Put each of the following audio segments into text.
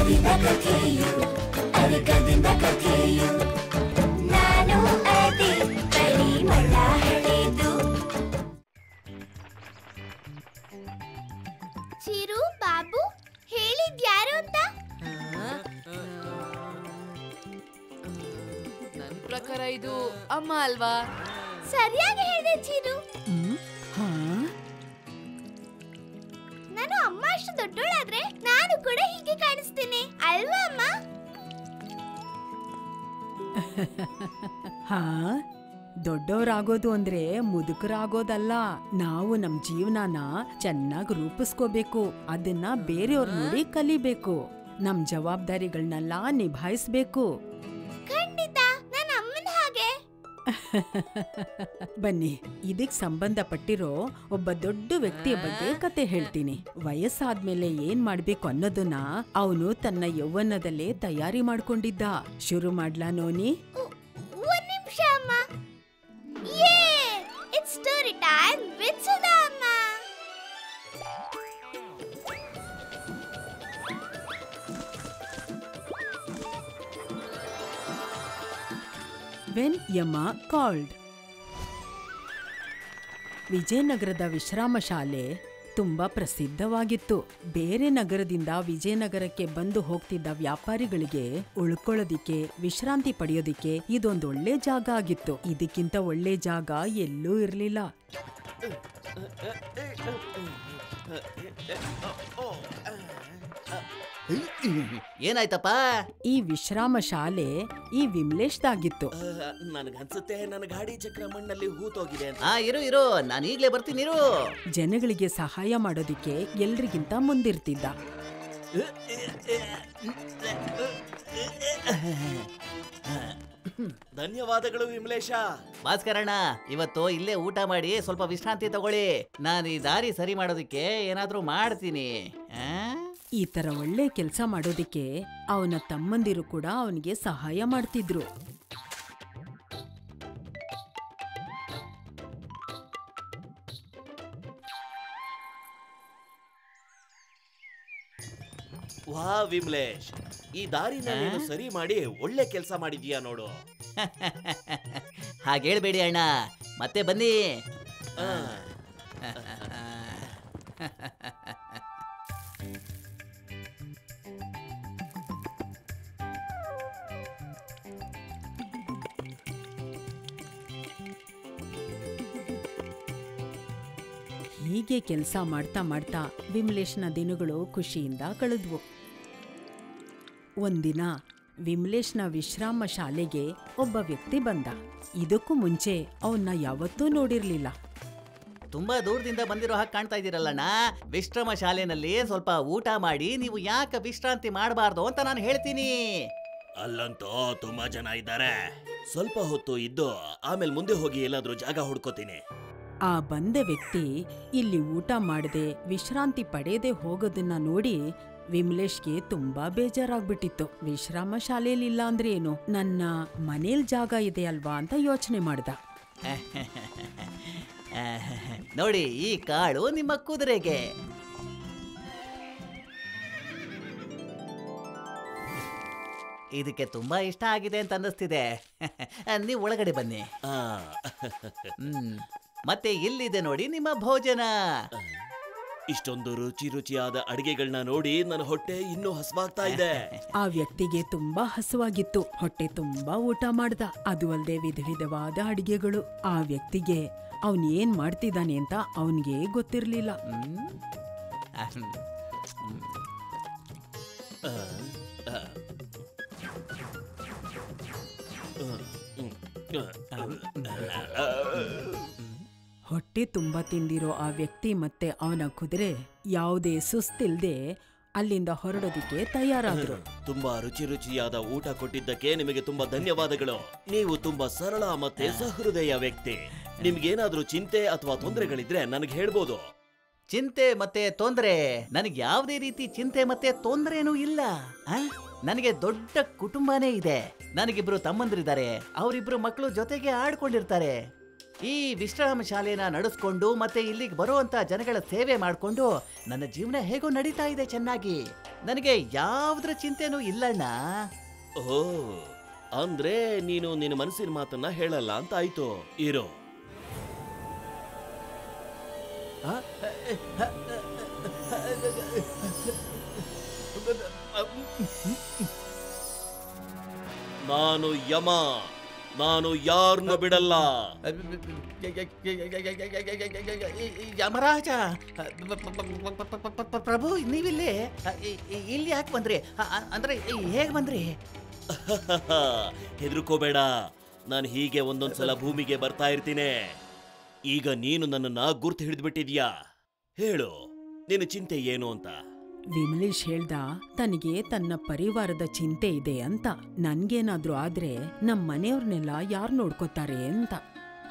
ಅರಿದ ಕಥೆಯು ಅರಿಕದಿಂದ ಕಥೆಯು ನಾನು ಅದೇ ಪರಿಮಳ ಹಳೆದು. ಚಿರು ಬಾಬು ಹೇಳಿದ್ಯಾರು ಅಂತ? ನನ್ ಪ್ರಕಾರ ಇದು ಅಮ್ಮ ಅಲ್ವಾ? ಸರಿಯಾಗಿ ಹೇಳಿದೆ ಚಿರು. ನಾನು ಅಮ್ಮ ಅಷ್ಟು ದೊಡ್ಡೋಳಾದ್ರೆ ನಾನು ಕೂಡ ಹೀಗೆ ಕಾಣಿಸ್ತೀನಿ ಅಲ್ವಾ ಅಮ್ಮ? ಹಾ, ದೊಡ್ಡವರಾಗೋದು ಅಂದ್ರೆ ಮುದುಕರಾಗೋದಲ್ಲ. ನಾವು ನಮ್ ಜೀವನನ ಚೆನ್ನಾಗಿ ರೂಪಿಸ್ಕೋಬೇಕು, ಅದನ್ನ ಬೇರೆಯವ್ರ ನೋಡಿ ಕಲಿಬೇಕು, ನಮ್ ಜವಾಬ್ದಾರಿಗಳನ್ನೆಲ್ಲ ನಿಭಾಯಿಸ್ಬೇಕು. ಖಂಡಿತ ನನ್ನ ಅಮ್ಮನ ಹಾಗೆ. ಬನ್ನಿ, ಇದಕ್ ಸಂಬಂಧಪಟ್ಟಿರೋ ಒಬ್ಬ ದೊಡ್ಡ ವ್ಯಕ್ತಿಯ ಬಗ್ಗೆ ಕತೆ ಹೇಳ್ತೀನಿ. ವಯಸ್ಸಾದ್ಮೇಲೆ ಏನ್ ಮಾಡ್ಬೇಕು ಅನ್ನೋದನ್ನ ಅವನು ತನ್ನ ಯೌವನದಲ್ಲೇ ತಯಾರಿ ಮಾಡ್ಕೊಂಡಿದ್ದ. ಶುರು ಮಾಡ್ಲಾ ನೋನಿ? ಒಂದ್ ನಿಮಿಷ ಅಮ್ಮ. Yay, it's story time with Sudha ಅಮ್ಮ. When Yama called. ವಿಜಯನಗರದ ವಿಶ್ರಾಮ ಶಾಲೆ ತುಂಬಾ ಪ್ರಸಿದ್ಧವಾಗಿತ್ತು. ಬೇರೆ ನಗರದಿಂದ ವಿಜಯನಗರಕ್ಕೆ ಬಂದು ಹೋಗ್ತಿದ್ದ ವ್ಯಾಪಾರಿಗಳಿಗೆ ಉಳ್ಕೊಳ್ಳೋದಿಕ್ಕೆ, ವಿಶ್ರಾಂತಿ ಪಡೆಯೋದಿಕ್ಕೆ ಇದೊಂದೊಳ್ಳೆ ಜಾಗ ಆಗಿತ್ತು. ಇದಕ್ಕಿಂತ ಒಳ್ಳೆ ಜಾಗ ಎಲ್ಲೂ ಇರಲಿಲ್ಲ. ಏನಾಯ್ತಪ್ಪ? ಈ ವಿಶ್ರಾಮ ಶಾಲೆ ಈ ವಿಮ್ಲೇಶ್ದಾಗಿತ್ತು. ನನಗನ್ಸುತ್ತೆ ನನ್ನ ಗಾಡಿ ಚಕ್ರ ಮಣ್ಣಲ್ಲಿ ಹೂತೋಗಿದೆ. ಇರು ನಾನು ಈಗ್ಲೇ ಬರ್ತೀನಿ. ಇರು. ಜನಗಳಿಗೆ ಸಹಾಯ ಮಾಡೋದಿಕ್ಕೆ ಎಲ್ರಿಗಿಂತ ಮುಂದಿರ್ತಿದ್ದ. ಧನ್ಯವಾದಗಳು ವಿಮಲೇಶ. ಭಾಸ್ಕರಣ್ಣ, ಇವತ್ತು ಇಲ್ಲೇ ಊಟ ಮಾಡಿ ಸ್ವಲ್ಪ ವಿಶ್ರಾಂತಿ ತಗೊಳ್ಳಿ. ನಾನು ಈ ದಾರಿ ಸರಿ ಮಾಡೋದಿಕ್ಕೆ ಏನಾದ್ರೂ ಮಾಡ್ತೀನಿ. ಈ ತರ ಒಳ್ಳೆ ಕೆಲಸ ಮಾಡೋದಿಕ್ಕೆ ಅವನ ತಮ್ಮಂದಿರು ಕೂಡ ಅವನಿಗೆ ಸಹಾಯ ಮಾಡ್ತಿದ್ರು. ವಾ ವಿಮಲೇಶ್, ಈ ದಾರಿನ ನೀನು ಸರಿ ಮಾಡಿ ಒಳ್ಳೆ ಕೆಲಸ ಮಾಡಿದೀಯಾ ನೋಡು. ಹಾಗೇಳ್ಬೇಡಿ ಅಣ್ಣ, ಮತ್ತೆ ಬನ್ನಿ. ಹೀಗೆ ಕೆಲಸ ಮಾಡ್ತಾ ಮಾಡ್ತಾ ವಿಮಲೇಶ್ನ ದಿನಗಳು ಖುಷಿಯಿಂದ ಕಳೆದ್ವು. ಒಂದಿನ ವಿಮಲೇಶ್ನ ವಿಶ್ರಾಮ ಶಾಲೆಗೆ ಒಬ್ಬ ವ್ಯಕ್ತಿ ಬಂದ. ಇದಕ್ಕೂ ಮುಂಚೆ ಅವನ್ನ ಯಾವತ್ತೂ ನೋಡಿರ್ಲಿಲ್ಲ. ತುಂಬಾ ದೂರದಿಂದ ಬಂದಿರೋ ಹಾಗೆ ಕಾಣ್ತಾ ಇದ್ದೀರಲ್ಲಣ್ಣ. ವಿಶ್ರಮ ಶಾಲೆನಲ್ಲಿ ಸ್ವಲ್ಪ ಊಟ ಮಾಡಿ ನೀವು ಯಾಕೆ ವಿಶ್ರಾಂತಿ ಮಾಡಬಾರ್ದು ಅಂತ ನಾನು ಹೇಳ್ತೀನಿ. ಅಲ್ಲಂತೂ ತುಂಬಾ ಜನ ಇದ್ದಾರೆ. ಸ್ವಲ್ಪ ಹೊತ್ತು ಇದ್ದು ಆಮೇಲೆ ಮುಂದೆ ಹೋಗಿ ಎಲ್ಲಾದ್ರೂ ಜಾಗ ಹುಡ್ಕೋತೀನಿ. ಆ ಬಂದ ವ್ಯಕ್ತಿ ಇಲ್ಲಿ ಊಟ ಮಾಡದೆ ವಿಶ್ರಾಂತಿ ಪಡೆಯದೆ ಹೋಗೋದನ್ನ ನೋಡಿ ವಿಮಲೇಶ್ಗೆ ತುಂಬಾ ಬೇಜಾರಾಗ್ಬಿಟ್ಟಿತ್ತು. ವಿಶ್ರಾಮ ಶಾಲೆಯಲ್ಲಿಲ್ಲ ಅಂದ್ರೆ ಏನು, ನನ್ನ ಮನೇಲ್ ಜಾಗ ಇದೆ ಅಲ್ವಾ ಅಂತ ಯೋಚನೆ ಮಾಡ್ದ. ನೋಡಿ, ಈ ಕಾಳು ನಿಮ್ಮ ಕುದುರೆಗೆ. ಇದಕ್ಕೆ ತುಂಬಾ ಇಷ್ಟ ಆಗಿದೆ ಅಂತ ಅನ್ನಿಸ್ತಿದೆ. ನೀವು ಒಳಗಡೆ ಬನ್ನಿ. ಮತ್ತೆ ಇಲ್ಲಿದೆ ನೋಡಿ ನಿಮ್ಮ ಭೋಜನ. ಇಷ್ಟೊಂದು ರುಚಿ ರುಚಿಯಾದ ಅಡಿಗೆಗಳನ್ನ ನೋಡಿ ನನ್ನ ಹೊಟ್ಟೆ ಇನ್ನೂ ಹಸುವಾಗ್ತಾ ಇದೆ. ಆ ವ್ಯಕ್ತಿಗೆ ತುಂಬಾ ಹಸುವಾಗಿತ್ತು. ಹೊಟ್ಟೆ ತುಂಬಾ ಊಟ ಮಾಡ್ದ. ಅದು ಅಲ್ಲದೆ ವಿಧ ವಿಧವಾದ ಅಡಿಗೆಗಳು. ಆ ವ್ಯಕ್ತಿಗೆ ಅವನ್ ಏನ್ ಮಾಡ್ತಿದ್ದಾನೆ ಅಂತ ಅವನಿಗೆ ಗೊತ್ತಿರ್ಲಿಲ್ಲ. ಹೊಟ್ಟೆ ತುಂಬಾ ತಿಂದಿರೋ ಆ ವ್ಯಕ್ತಿ ಮತ್ತೆ ಅವನ ಕುದುರೆ ಯಾವುದೇ ಸುಸ್ತಿಲ್ದೆ ಅಲ್ಲಿಂದ ಹೊರಡೋದಿಕ್ಕೆ ತಯಾರಾದ್ರು. ತುಂಬಾ ರುಚಿ ರುಚಿಯಾದ ಊಟ ಕೊಟ್ಟಿದ್ದಕ್ಕೆ ನಿಮಗೆ ತುಂಬಾ ಧನ್ಯವಾದಗಳು. ನೀವು ತುಂಬಾ ಸರಳ ಮತ್ತೆ ಸಹೃದಯ ವ್ಯಕ್ತಿ. ನಿಮ್ಗೇನಾದ್ರೂ ಚಿಂತೆ ಅಥವಾ ತೊಂದರೆಗಳಿದ್ರೆ ನನಗೆ ಹೇಳ್ಬೋದು. ಚಿಂತೆ ಮತ್ತೆ ತೊಂದರೆ? ನನಗೆ ಯಾವುದೇ ರೀತಿ ಚಿಂತೆ ಮತ್ತೆ ತೊಂದರೆನೂ ಇಲ್ಲ. ನನಗೆ ದೊಡ್ಡ ಕುಟುಂಬನೇ ಇದೆ. ನನಗಿಬ್ರು ತಮ್ಮಂದಿರಿದ್ದಾರೆ. ಅವರಿಬ್ರು ಮಕ್ಕಳು ಜೊತೆಗೆ ಆಡ್ಕೊಂಡಿರ್ತಾರೆ. ಈ ವಿಶ್ರಾಮ ಶಾಲೆನ ನಡೆಸ್ಕೊಂಡು ಮತ್ತೆ ಇಲ್ಲಿಗೆ ಬರುವಂತ ಜನಗಳ ಸೇವೆ ಮಾಡಿಕೊಂಡು ನನ್ನ ಜೀವನ ಹೇಗೋ ನಡೀತಾ ಇದೆ ಚೆನ್ನಾಗಿ. ನನಗೆ ಯಾವುದ್ರ ಚಿಂತೆನೂ ಇಲ್ಲಣ್ಣ. ಓ, ಅಂದ್ರೆ ನೀನು ನಿನ್ನ ಮನಸ್ಸಿನ ಮಾತನ್ನ ಹೇಳಲ್ಲ ಅಂತ ಆಯ್ತು. ಇರೋ. ನಾನು ಯಮ, ನಾನು ಯಾರನ್ನು ಬಿಡಲ್ಲ. ಯಮರಾಜ, ಪ್ರಭು ನೀವಿಲ್ಲಿ ಇಲ್ಲಿ ಯಾಕೆ ಬಂದ್ರಿ? ಅಂದ್ರೆ ಹೇಗೆ ಬಂದ್ರಿ? ಹೆದರ್ಕೋಬೇಡ, ನಾನು ಹೀಗೆ ಒಂದೊಂದ್ಸಲ ಭೂಮಿಗೆ ಬರ್ತಾ ಇರ್ತೀನಿ. ಈಗ ನೀನು ನನ್ನನ್ನ ಗುರ್ತು ಹಿಡಿದ್ಬಿಟ್ಟಿದ್ಯಾ. ಹೇಳು, ನಿನ್ನ ಚಿಂತೆ ಏನು ಅಂತ. ವಿಮಲೇಶ್ ಹೇಳ್ದ ತನಗೆ ತನ್ನ ಪರಿವಾರದ ಚಿಂತೆ ಇದೆ ಅಂತ. ನನ್ಗೇನಾದ್ರೂ ಆದ್ರೆ ನಮ್ ಮನೆಯವ್ರನ್ನೆಲ್ಲ ಯಾರು ನೋಡ್ಕೋತಾರೆ ಅಂತ.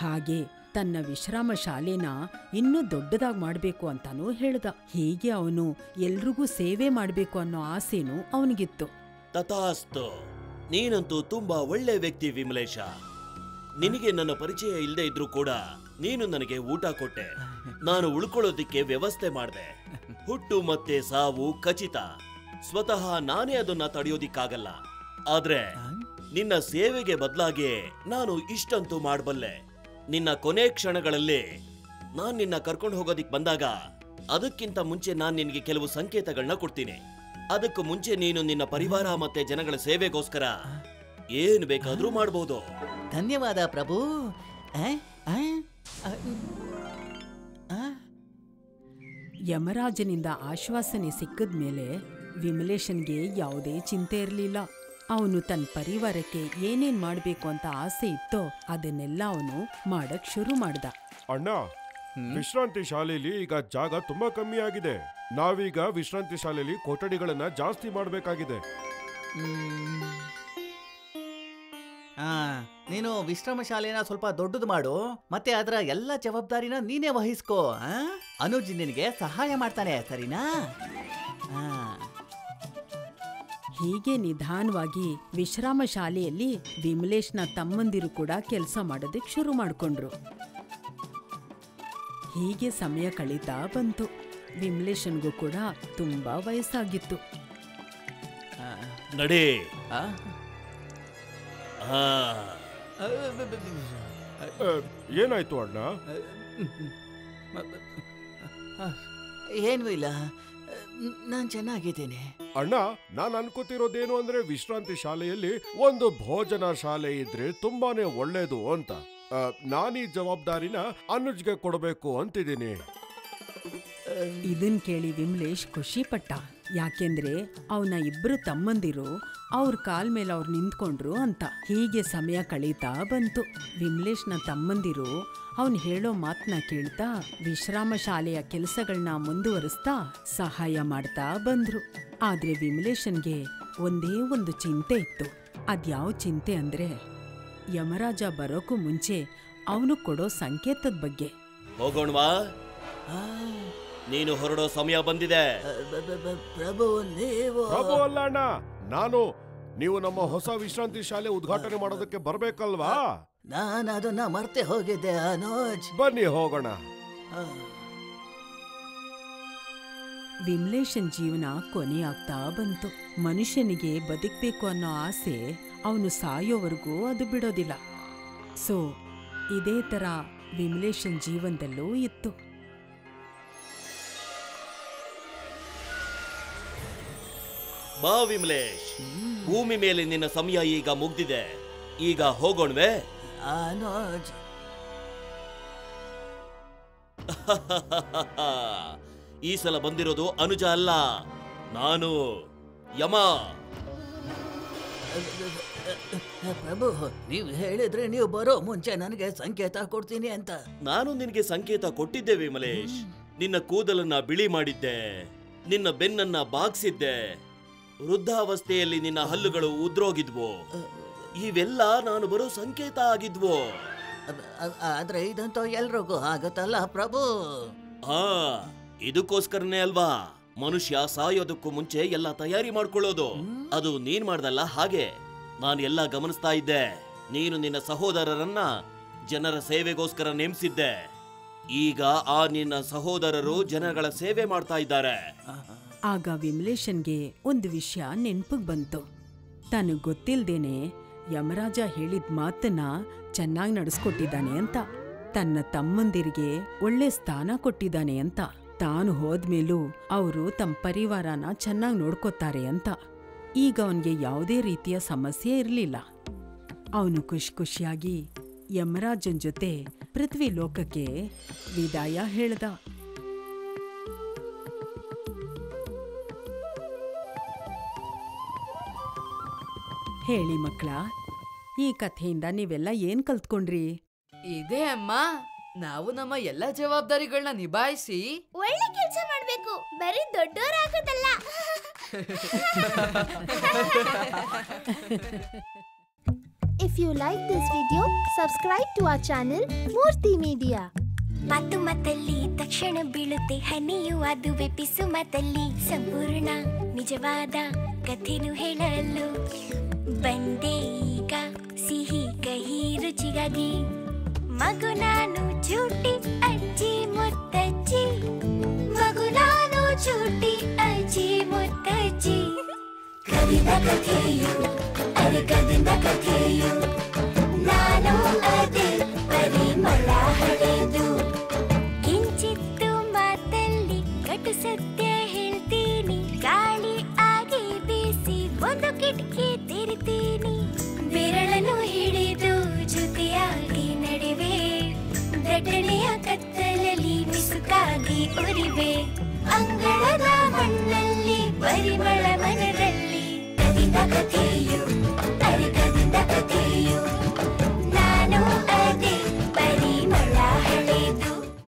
ಹಾಗೆ ತನ್ನ ವಿಶ್ರಾಮ ಶಾಲೆನ ಇನ್ನೂ ದೊಡ್ಡದಾಗಿ ಮಾಡ್ಬೇಕು ಅಂತಾನೂ ಹೇಳ್ದ. ಹೀಗೆ ಅವನು ಎಲ್ರಿಗೂ ಸೇವೆ ಮಾಡ್ಬೇಕು ಅನ್ನೋ ಆಸೆನೂ ಅವನಿಗಿತ್ತು. ತಥಾಸ್ತು. ನೀನಂತೂ ತುಂಬಾ ಒಳ್ಳೆ ವ್ಯಕ್ತಿ ವಿಮಲೇಶ. ನಿನಗೆ ನನ್ನ ಪರಿಚಯ ಇಲ್ಲದೆ ಇದ್ರೂ ಕೂಡ ನೀನು ನನಗೆ ಊಟ ಕೊಟ್ಟೆ. ನಾನು ಉಳ್ಕೊಳ್ಳೋದಿಕ್ಕೆ ವ್ಯವಸ್ಥೆ ಮಾಡಿದೆ. ಹುಟ್ಟು ಮತ್ತೆ ಸಾವು ಖಚಿತ. ಸ್ವತಃ ನಾನೇ ಅದನ್ನ ತಡೆಯೋದಿಕ್ಕಾಗಲ್ಲ. ಆದ್ರೆ ನಿನ್ನ ಸೇವೆಗೆ ಬದಲಾಗಿ ನಾನು ಇಷ್ಟಂತೂ ಮಾಡಬಲ್ಲೆ. ನಿನ್ನ ಕೊನೆ ಕ್ಷಣಗಳಲ್ಲಿ ನಾನ್ ನಿನ್ನ ಕರ್ಕೊಂಡು ಹೋಗೋದಿಕ್ ಬಂದಾಗ ಅದಕ್ಕಿಂತ ಮುಂಚೆ ನಾನ್ ನಿನಗೆ ಕೆಲವು ಸಂಕೇತಗಳನ್ನ ಕೊಡ್ತೀನಿ. ಅದಕ್ಕೂ ಮುಂಚೆ ನೀನು ನಿನ್ನ ಪರಿವಾರ ಮತ್ತೆ ಜನಗಳ ಸೇವೆಗೋಸ್ಕರ ಏನ್ ಬೇಕಾದ್ರೂ ಮಾಡಬಹುದು. ಧನ್ಯವಾದ ಪ್ರಭು. ಯಮರಾಜನಿಂದ ಆಶ್ವಾಸನೆ ಸಿಕ್ಕದ್ಮೇಲೆ ವಿಮಲೇಶನ್ಗೆ ಯಾವುದೇ ಚಿಂತೆ ಇರಲಿಲ್ಲ. ಅವನು ತನ್ನ ಪರಿವಾರಕ್ಕೆ ಏನೇನ್ ಮಾಡ್ಬೇಕು ಅಂತ ಆಸೆ ಇತ್ತೋ ಅದನ್ನೆಲ್ಲ ಅವನು ಮಾಡಕ್ ಶುರು ಮಾಡ್ದ. ಅಣ್ಣ, ವಿಶ್ರಾಂತಿ ಶಾಲೆಯಲ್ಲಿ ಈಗ ಜಾಗ ತುಂಬಾ ಕಮ್ಮಿ ಆಗಿದೆ. ನಾವೀಗ ವಿಶ್ರಾಂತಿ ಶಾಲೆಯಲ್ಲಿ ಕೊಠಡಿಗಳನ್ನ ಜಾಸ್ತಿ ಮಾಡಬೇಕಾಗಿದೆ. ನೀನು ವಿಶ್ರಾಮ ಶಾಲೆನ ಸ್ವಲ್ಪ ದೊಡ್ಡದು ಮಾಡು, ಮತ್ತೆ ಅದರ ಎಲ್ಲ ಜವಾಬ್ದಾರಿನ ನೀನೇ ವಹಿಸ್ಕೋ. ಅನುಜ್ ನಿನಗೆ ಸಹಾಯ ಮಾಡ್ತಾನೆ, ಸರಿನಾ? ಹೀಗೆ ನಿಧಾನವಾಗಿ ವಿಶ್ರಾಮ ಶಾಲೆಯಲ್ಲಿ ವಿಮಲೇಶ್ನ ತಮ್ಮಂದಿರು ಕೂಡ ಕೆಲಸ ಮಾಡೋದಕ್ಕೆ ಶುರು ಮಾಡ್ಕೊಂಡ್ರು. ಹೀಗೆ ಸಮಯ ಕಳೀತಾ ಬಂತು. ವಿಮಲೇಶನ್ಗೂ ಕೂಡ ತುಂಬಾ ವಯಸ್ಸಾಗಿತ್ತು. ನಡಿ. ಏನಾಯ್ತು ಅಣ್ಣ? ಏನೂ ಇಲ್ಲ, ನಾನ್ ಚೆನ್ನಾಗಿದ್ದೇನೆ. ಅಣ್ಣ, ನಾನ್ ಅನ್ಕೋತಿರೋದೇನು ಅಂದ್ರೆ ವಿಶ್ರಾಂತಿ ಶಾಲೆಯಲ್ಲಿ ಒಂದು ಭೋಜನ ಶಾಲೆ ಇದ್ರೆ ತುಂಬಾನೇ ಒಳ್ಳೇದು ಅಂತ. ನಾನೀ ಜವಾಬ್ದಾರಿನ ಅನುಜ್ಗೆ ಕೊಡಬೇಕು ಅಂತಿದ್ದೀನಿ. ಇದನ್ ಕೇಳಿ ವಿಮಲೇಶ್ ಖುಷಿ ಪಟ್ಟ. ಯಾಕೆಂದ್ರೆ ಅವನ ಇಬ್ರು ತಮ್ಮಂದಿರು ಅವ್ರ ಕಾಲ್ ಮೇಲೆ ಅವ್ರು ನಿಂತ್ಕೊಂಡ್ರು ಅಂತ. ಹೀಗೆ ಸಮಯ ಕಳೀತಾ ಬಂತು. ವಿಮಲೇಶ್ನ ತಮ್ಮಂದಿರು ಅವನ್ ಹೇಳೋ ಮಾತನ್ನ ಕೇಳ್ತಾ ವಿಶ್ರಾಮ ಶಾಲೆಯ ಕೆಲಸಗಳನ್ನ ಮುಂದುವರಿಸ್ತಾ ಸಹಾಯ ಮಾಡ್ತಾ ಬಂದ್ರು. ಆದ್ರೆ ವಿಮಲೇಶನ್ಗೆ ಒಂದೇ ಒಂದು ಚಿಂತೆ ಇತ್ತು. ಅದ್ಯಾವ ಚಿಂತೆ ಅಂದ್ರೆ ಯಮರಾಜ ಬರೋಕ್ಕೂ ಮುಂಚೆ ಅವನು ಕೊಡೋ ಸಂಕೇತದ ಬಗ್ಗೆ. ಹೋಗೋಣವಾ? ನೀನು ಹೊರಡೋ ಸಮಯ ಬಂದಿದೆ. ಪ್ರಭು ನೀವು? ಪ್ರಭು ಅಲ್ಲ ಅಣ್ಣ, ನಾನು. ನೀವು ನಮ್ಮ ಹೊಸ ವಿಶ್ರಾಂತಿ ಶಾಲೆ ಉದ್ಘಾಟನೆ ಮಾಡೋದಕ್ಕೆ ಬರ್ಬೇಕಲ್ವಾ? ನಾನು ಅದನ್ನ ಮರ್ತೆ ಹೋಗಿದ್ದೆ ಅನೋಜ್. ಬನ್ನಿ ಹೋಗೋಣ. ವಿಮಲೇಶನ್ ಜೀವನ ಕೊನೆಯಾಗ್ತಾ ಬಂತು. ಮನುಷ್ಯನಿಗೆ ಬದುಕಬೇಕು ಅನ್ನೋ ಆಸೆ ಅವನು ಸಾಯೋವರೆಗೂ ಅದು ಬಿಡೋದಿಲ್ಲ. ಸೊ ಇದೇ ತರ ವಿಮಲೇಶನ್ ಜೀವನದಲ್ಲೂ ಇತ್ತು. ಬಾ ವಿಮಲೇಶ್, ಭೂಮಿ ಮೇಲೆ ನಿನ್ನ ಸಮಯ ಈಗ ಮುಗ್ದಿದೆ. ಈಗ ಹೋಗೋಣವೇ? ಅನೋಜ್, ಈ ಸಲ ಬಂದಿರೋದು ಅನುಜ ಅಲ್ಲ, ನಾನು ಯಮ. ಪ್ರಭು, ನೀವು ಹೇಳಿದ್ರೆ ನೀವು ಬರೋ ಮುಂಚೆ ನನಗೆ ಸಂಕೇತ ಕೊಡ್ತೀನಿ ಅಂತ. ನಾನು ನಿನಗೆ ಸಂಕೇತ ಕೊಟ್ಟಿದ್ದೆ ವಿಮಲೇಶ್. ನಿನ್ನ ಕೂದಲನ್ನ ಬಿಳಿ ಮಾಡಿದ್ದೆ, ನಿನ್ನ ಬೆನ್ನನ್ನ ಬಾಗ್ಸಿದ್ದೆ, ವೃದ್ಧಾವಸ್ಥೆಯಲ್ಲಿ ನಿನ್ನ ಹಲ್ಲುಗಳು ಉದ್ರೋಗಿದ್ವು. ಇವೆಲ್ಲ ನಾನು ಬರೋ ಸಂಕೇತ ಆಗಿದ್ವು. ಆದ್ರೆ ಇದಂತೂ ಎಲ್ರಿಗೂ ಆಗತ್ತಲ್ಲ ಪ್ರಭು. ಇದಕ್ಕೋಸ್ಕರನೇ ಅಲ್ವಾ ಮನುಷ್ಯ ಸಾಯೋದಕ್ಕೂ ಮುಂಚೆ ಎಲ್ಲ ತಯಾರಿ ಮಾಡ್ಕೊಳ್ಳೋದು. ಅದು ನೀನ್ ಮಾಡ್ದಲ್ಲ ಹಾಗೆ. ನಾನು ಎಲ್ಲ ಗಮನಿಸ್ತಾ ಇದ್ದೆ. ನೀನು ನಿನ್ನ ಸಹೋದರರನ್ನ ಜನರ ಸೇವೆಗೋಸ್ಕರ ನೇಮಿಸಿದ್ದೆ. ಈಗ ಆ ನಿನ್ನ ಸಹೋದರರು ಜನಗಳ ಸೇವೆ ಮಾಡ್ತಾ ಇದ್ದಾರೆ. ಆಗ ವಿಮಲೇಶನ್ಗೆ ಒಂದು ವಿಷಯ ನೆನ್ಪಿಗೆ ಬಂತು. ತನಗ್ ಗೊತ್ತಿಲ್ದೇನೆ ಯಮರಾಜ ಹೇಳಿದ ಮಾತನ್ನ ಚೆನ್ನಾಗಿ ನಡೆಸ್ಕೊಟ್ಟಿದ್ದಾನೆ ಅಂತ, ತನ್ನ ತಮ್ಮಂದಿರಿಗೆ ಒಳ್ಳೆ ಸ್ಥಾನ ಕೊಟ್ಟಿದ್ದಾನೆ ಅಂತ, ತಾನು ಹೋದ್ಮೇಲೂ ಅವರು ತಮ್ಮ ಪರಿವಾರನ ಚೆನ್ನಾಗಿ ನೋಡ್ಕೋತಾರೆ ಅಂತ. ಈಗ ಅವನಿಗೆ ಯಾವುದೇ ರೀತಿಯ ಸಮಸ್ಯೆ ಇರಲಿಲ್ಲ. ಅವನು ಖುಷಿಯಾಗಿ ಯಮರಾಜನ್ ಜೊತೆ ಪೃಥ್ವಿ ಲೋಕಕ್ಕೆ ವಿದಾಯ ಹೇಳ್ದ. ಹೇಳಿ ಮಕ್ಕಳ, ಈ ಕಥೆಯಿಂದ ನೀವೆಲ್ಲ ಏನ್ ಕಲ್ತ್ಕೊಂಡ್ರಿ? ಇದೇ ಅಮ್ಮ, ನಾವು ನಮ್ಮ ಎಲ್ಲ ಜವಾಬ್ದಾರಿಗಳನ್ನ ನಿಭಾಯಿಸಿ ಒಳ್ಳೆ ಕೆಲಸ ಮಾಡ್ಬೇಕು, ಬರೀ ದೊಡ್ಡವರಾಗೋದಲ್ಲ. If you like this video, subscribe to our channel Murthy Media. ಮಾತು ಮಾತಲ್ಲಿ ತಕ್ಷಣ ಬೀಳುತ್ತೆ ಹನಿಯು, ಅದುವೆ ಪಿಸು ಮಾತಲ್ಲಿ ಸಂಪೂರ್ಣ ನಿಜವಾದ ಕಥೆನು ಹೇಳಲು ಬಂದೆ ಈಗ ಸಿಹಿ ಕಹಿ ರುಚಿಗಾಗಿ. ಮಗು ನಾನು ಚೂಟಿ ಅಜ್ಜಿ ಮುತ್ತಜ್ಜಿ, ಮಗು ನಾನು ಚೂಟಿ ಅಜ್ಜಿ ಮುತ್ತಜ್ಜಿ. ಕವಿದ ಕಥೆಯು ಅರಗದಿಂದ ಕಥೆಯು, ನಾನು ಅದೇ ಪರಿಮಳ ಹಳೆದು. ಕಿಂಚಿತ್ತು ಮಾತಲ್ಲಿ ಕಟು ಸತ್ಯ ಹೇಳ್ತೀನಿ, ಗಾಳಿ ಆಗಿ ಬೀಸಿ ಒಂದು ಕಿಟಕಿ ತೆರಿತೀನಿ. ಬೆರಳನ್ನು ಹಿಡಿದು ಜೊತೆಯಾಗಿ ನಡೆವೆ, ದಟ್ಟಣೆಯ ಕತ್ತಲಲ್ಲಿ ಮಿಸುಕಾಗಿ